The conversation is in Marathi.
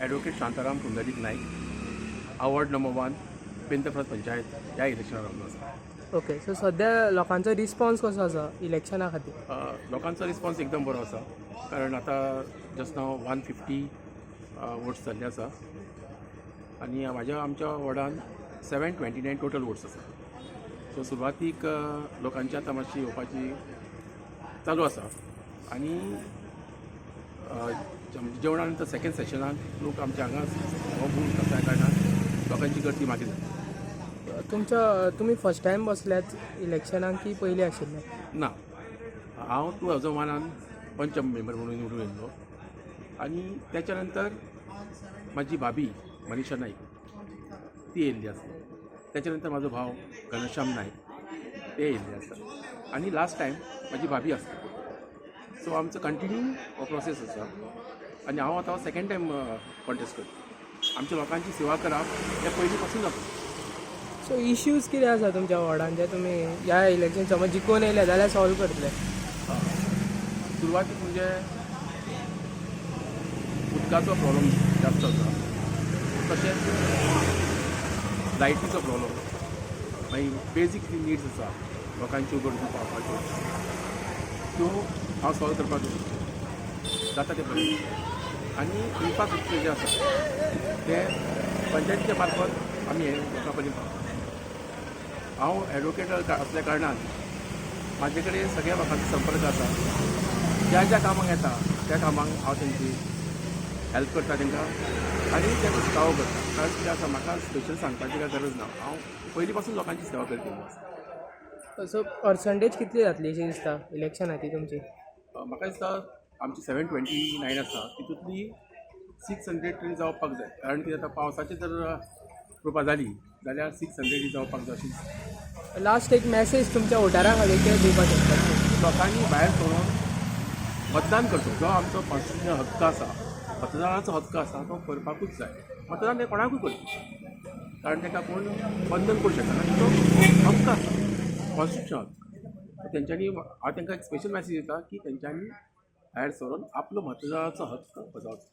Advocate Shantaram Pundalik Naik, ward number 1, पेंतफ्रत पंचायत ह्या इलेक्शनाक रावलो आसा. ओके, सो सध्या लोकांचो रिस्पॉन्स कसो आसा इलेक्शना खातीर? लोकांचो रिस्पॉन्स एकदम बरो आसा, कारण आतां जस्ट नाव 150 वोट्स जाल्ले आसा आनी आमच्या वॉर्डान 729 टोटल वोट्स आसा. सो सुरवातीक लोकांची आतां मातशी येवपाची चालू आसा आनी जेवणा नंतर सेकेंड सेशनाक लोक आमच्या हांगा हो बूथ आसा कारणान लोकांची गर्दी मागीर जाता. तुमी फर्स्ट टायम बसल्यात इलेक्शनाक की पयलीं आशिल्ले? ना, हांव 2001 पंच मेंबर म्हणून निवडून येयल्लो आनी त्याच्या नंतर माझी भाभी मनीषा नाईक ती येयल्ली आसा. त्याच्या नंतर माझो भाव घनश्याम नाईक ते येयल्ले आसा आनी लास्ट टायम माझी भाभी आसता. सो आमचो कंटिन्यू हो प्रोसेस आसा आनी हांव आतां सेकेंड टायम कॉन्टेस्ट करता. आमच्या लोकांची सेवा करप हें पयलीं पासून जाता. सो इश्यूज कितें आसा तुमच्या वॉर्डान जे तुमी ह्या इलेक्शन समज जिखून येयले जाल्यार सॉल्व करतले? सुरवातीक म्हणजे उदकाचो प्रॉब्लम जास्त आसा, तशेंच लायटीचो प्रॉब्लम, मागीर बेजीक निड्स आसा लोकांच्यो गरजो पावपाच्यो त्यो हांव सॉल्व करपाक जाता ते पळय. आनी इन्फ्रास्ट्रक्चर जे आसा ते पंचायतीच्या मार्फत आमी हे लोकां पर्यंत पावता. हांव ॲडवोकेट असल्या कारणान म्हाजे कडेन सगळ्या लोकांचो संपर्क आसा. ज्या ज्या कामाक येता त्या कामाक हांव तेंची हेल्प करता तेंकां आनी तेंकां शिकावो करता. कारण कितें आसा, म्हाका स्पेशल सांगपाची काय गरज ना, हांव पयलीं पासून लोकांची सेवा करता आसा. सो पर्संटेज कितली जातली अशी दिसता इलेक्शनाची तुमची? म्हाका दिसता आमची 729 आसा तितूंतली 600 तरी जावपाक जाय. कारण कितें आतां पावसाची जर कृपा जाली जाल्यार 600 जावपाक जाय अशी दिसता. लास्ट एक मॅसेज तुमच्या वोटरां खातीर कितें दिवपाक शकता? लोकांनी भायर सरून मतदान करचो. जो आमचो कॉन्स्टिट्युशनल हक्क आसा, मतदानाचो हक्क आसा तो करपाकूच जाय. मतदान हें कोणाकूय करचें, कारण ताका कोण बंधन करूं शकना. तो हक्क आसा, कॉन्स्टिट्युशनल हक्क. तेंच्यांनी हांव तांकां एक स्पेशल मॅसेज दिता की तेंच्यांनी भायर सरून आपलो मतदानाचो हक्क बजावचो.